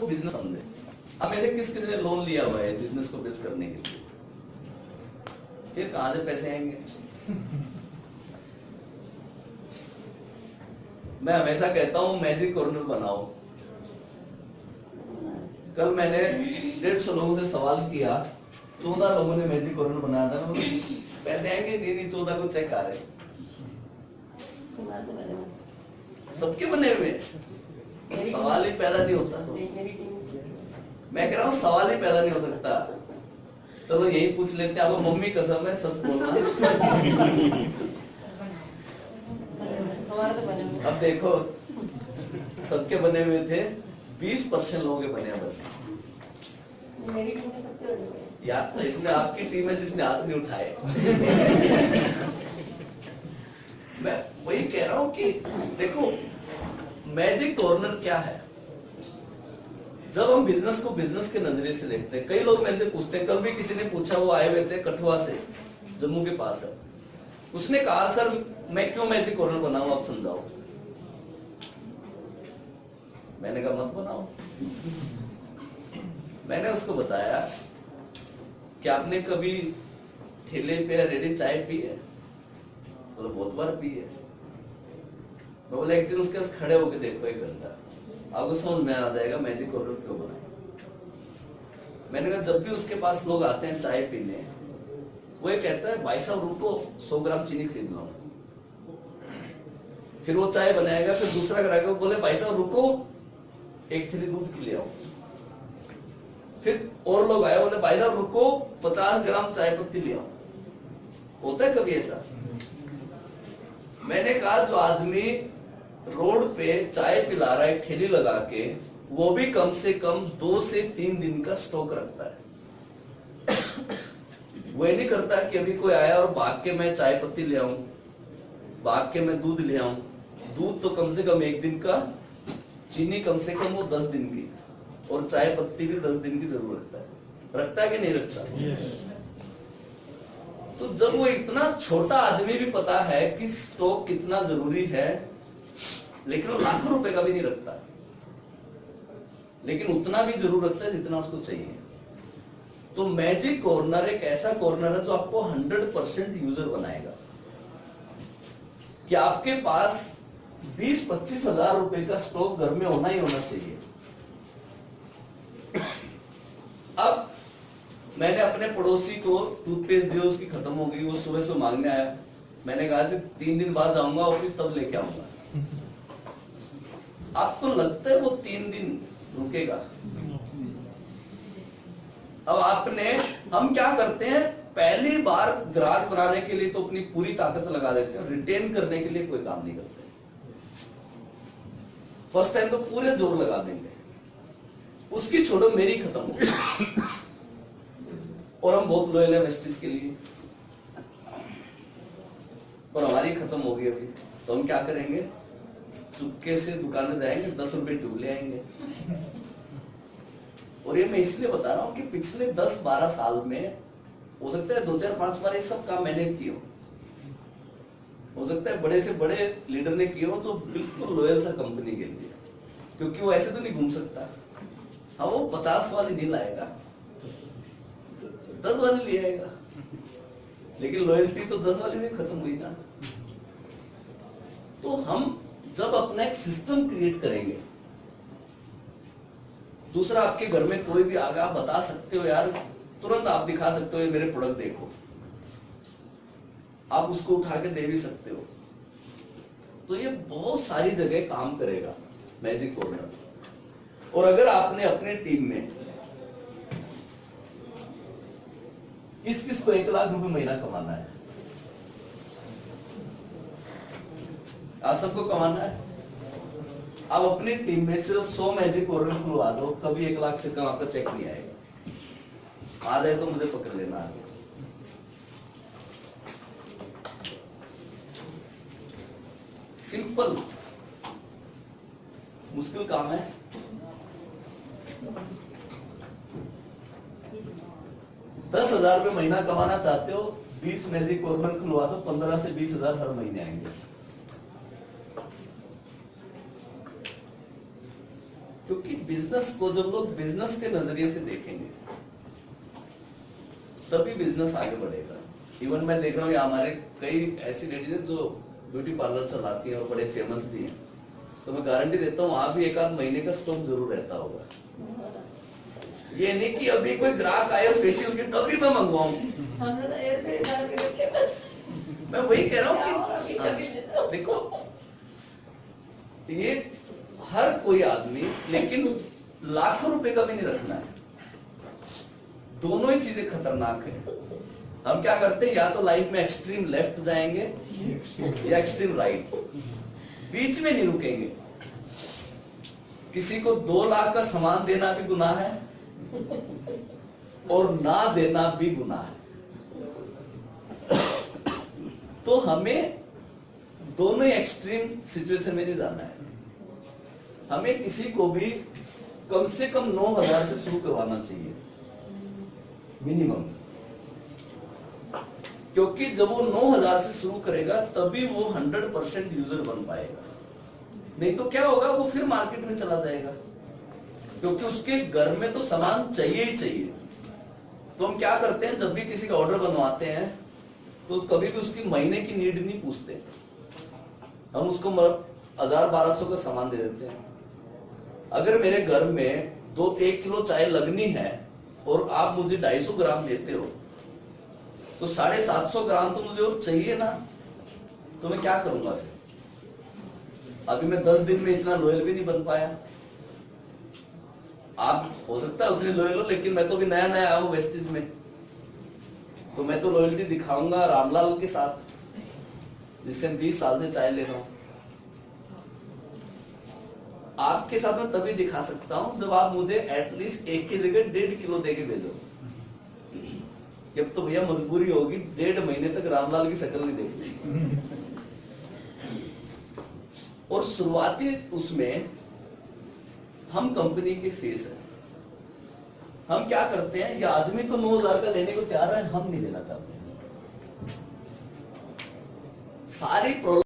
Business समझे। अब में से किस किस ने लोन लिया हुआ है बिजनेस को बिल्ड करने के लिए, फिर कहां से पैसे आएंगे? मैं हमेशा कहता हूं मैजिक कॉर्नर बनाओ। कल मैंने 150 लोगों से सवाल किया, 14 लोगों ने मैजिक कॉर्नर बनाया था। पैसे आएंगे? नहीं, 14 को चेक आ रहे, सबके बने हुए। सवाल ही पैदा नहीं होता। मैं कह रहा हूँ सवाल ही पैदा नहीं हो सकता। चलो यही पूछ लेते हैं, आपको मम्मी कसम है सच बोलना। अब देखो सबके बने हुए थे, 20% लोगों के बने बस। मेरी टीम में सबके बने हुए। यार तो इसमें आपकी टीम है जिसने हाथ नहीं उठाए। मैं वही कह रहा हूं कि देखो मैजिक कॉर्नर क्या है। जब हम बिजनेस को बिजनेस के नजरिए से देखते हैं, कई लोग मेरे से पूछते हैं, कल भी किसी ने पूछा, वो आए हुए थे कठुआ से, जम्मू के पास है, उसने कहा सर मैं क्यों मैजिक कॉर्नर बनाऊं, आप समझाओ। मैंने कहा मत बनाओ। मैंने उसको बताया कि आपने कभी ठेले पे रेडी चाय पी है? बोला बहुत बार पी है। मैं बोला एक दिन उसके पास खड़े होकर देखो 1 घंटा, आपको समझ में आ जाएगा मैजिक कॉर्नर क्यों बनाए। मैंने कहा जब भी उसके पास लोग आते हैं चाय पीने, वो ये कहता है भाई साहब रुको 100 ग्राम चीनी खरीद लो। फिर वो चाय बनाएगा, फिर दूसरा ग्राहक बोले भाई साहब रुको 1 थैली दूध की ले आओ। फिर और लोग आए, बोले भाई साहब रुको 50 ग्राम चाय पत्ती ले आओ। होता है कभी ऐसा? मैंने कहा जो आदमी रोड पे चाय पिला रहा है ठेली लगा के, वो भी कम से कम 2 से 3 दिन का स्टॉक रखता है। वो ये नहीं करता कि अभी कोई आया और भाग के मैं चाय पत्ती ले आऊं, भाग के मैं दूध ले आऊं। दूध तो कम से कम 1 दिन का, चीनी कम से कम वो 10 दिन की, और चाय पत्ती भी 10 दिन की जरूर रखता है कि नहीं रखता? तो जब वो इतना छोटा आदमी भी पता है कि स्टॉक कितना जरूरी है, लेकिन वो लाखों रुपए का भी नहीं रखता, लेकिन उतना भी जरूर रखता है जितना उसको चाहिए। तो मैजिक कॉर्नर एक ऐसा कॉर्नर है जो आपको 100% यूजर बनाएगा। कि आपके पास 20-25 हजार रुपए का स्टॉक घर में होना ही होना चाहिए। अब मैंने अपने पड़ोसी को टूथपेस्ट दिया, उसकी खत्म हो गई, वो सुबह से मांगने आया। मैंने कहा कि 3 दिन बाद जाऊंगा ऑफिस, तब लेके आऊंगा। आपको लगता है वो 3 दिन रुकेगा? अब हम क्या करते हैं, पहली बार ग्राहक बनाने के लिए तो अपनी पूरी ताकत लगा देते हैं, रिटेन करने के लिए कोई काम नहीं करते। फर्स्ट टाइम तो पूरे जोर लगा देंगे, उसकी छोड़ो मेरी खत्म हो गई और हम बहुत लॉयल है वेस्टेज के लिए, और हमारी खत्म हो गई अभी, तो हम क्या करेंगे, चुपके से दुकान में जाएंगे, 10 रुपए डूब ले आएंगे। और ये मैं इसलिए बता रहा हूं कि पिछले 10-12 साल में हो सकता है 2-4-5 बार ये सब काम मैंने किए हो सकता है बड़े से बड़े लीडर ने किए हो जो बिल्कुल लॉयल था कंपनी के लिए, क्योंकि वो ऐसे तो नहीं घूम सकता। हाँ वो 50 वाली नहीं लाएगा, 10 वाली ले आएगा, लेकिन लॉयल्टी तो 10 वाली से खत्म हुई ना। तो हम जब अपना एक सिस्टम क्रिएट करेंगे, दूसरा आपके घर में कोई भी आगा, आप बता सकते हो यार, तुरंत आप दिखा सकते हो ये मेरे प्रोडक्ट देखो, आप उसको उठा के दे भी सकते हो। तो ये बहुत सारी जगह काम करेगा मैजिक कॉर्नर। और अगर आपने अपने टीम में किस को 1 लाख रुपए महीना कमाना है, आप सबको कमाना है, आप अपनी टीम में सिर्फ 100 मैजिक कॉर्नर खुलवा दो, कभी 1 लाख से कम आपका चेक नहीं आएगा। आ जाए तो मुझे पकड़ लेना है। सिंपल, मुश्किल काम है। ₹10,000 महीना कमाना चाहते हो, 20 मैजिक कॉर्नर खुलवा दो, 15 से 20 हजार हर महीने आएंगे। क्योंकि बिजनेस को जब लोग बिजनेस के नजरिए से देखेंगे तभी बिजनेस आगे बढ़ेगा। इवन मैं देख रहा हूँ हमारे कई ऐसी लेडीज है जो ब्यूटी पार्लर चलाती हैं और बड़े फेमस भी हैं, तो मैं गारंटी देता हूँ वहां भी एक आध महीने का स्टॉक जरूर रहता होगा। ये नहीं कि अभी कोई ग्राहक आए फेशियल किट तभी मैं मंगवाऊं। हमने तो एयर पे डाल के रखे बस। मैं वही कह रहा क्या हूँ हो रहा है, अभी कि कभी लेता हूँ। देखो ये हर कोई आदमी, लेकिन लाखों रुपए का भी नहीं रखना है। दोनों ही चीजें खतरनाक है। हम क्या करते हैं, या तो लाइफ में एक्सट्रीम लेफ्ट जाएंगे या एक्सट्रीम राइट, बीच में नहीं रुकेंगे। किसी को 2 लाख का सामान देना भी गुनाह है और ना देना भी गुनाह है। तो हमें दोनों ही एक्सट्रीम सिचुएशन में नहीं जाना है। हमें किसी को भी कम से कम 9,000 से शुरू करवाना चाहिए मिनिमम, क्योंकि जब वो 9,000 से शुरू करेगा तभी वो 100% यूजर बन पाएगा। नहीं तो क्या होगा, वो फिर मार्केट में चला जाएगा, क्योंकि उसके घर में तो सामान चाहिए ही चाहिए। तो हम क्या करते हैं, जब भी किसी का ऑर्डर बनवाते हैं तो कभी भी उसकी महीने की नीड नहीं पूछते, हम उसको 1,000-1,200 का सामान दे देते हैं। अगर मेरे घर में 1 किलो चाय लगनी है और आप मुझे 250 ग्राम देते हो, तो 750 ग्राम तो मुझे और चाहिए ना, तो मैं क्या करूंगा फिर? अभी मैं 10 दिन में इतना लॉयल भी नहीं बन पाया। आप हो सकता है उतने लॉयल हो, लेकिन मैं तो भी नया नया आया हूं वेस्टिज में, तो मैं तो लॉयल्टी दिखाऊंगा रामलाल के साथ, जिससे 20 साल से चाय ले रहा हूं। आपके साथ मैं तभी दिखा सकता हूं जब आप मुझे एटलीस्ट 1 की जगह 1.5 किलो देके भेजो। जब तो भैया मजबूरी होगी, 1.5 महीने तक रामलाल की शक्ल नहीं देखती। और शुरुआती उसमें हम कंपनी के फेस है। हम क्या करते हैं, ये आदमी तो 9,000 का लेने को तैयार है, हम नहीं देना चाहते। सारी प्रॉब्लम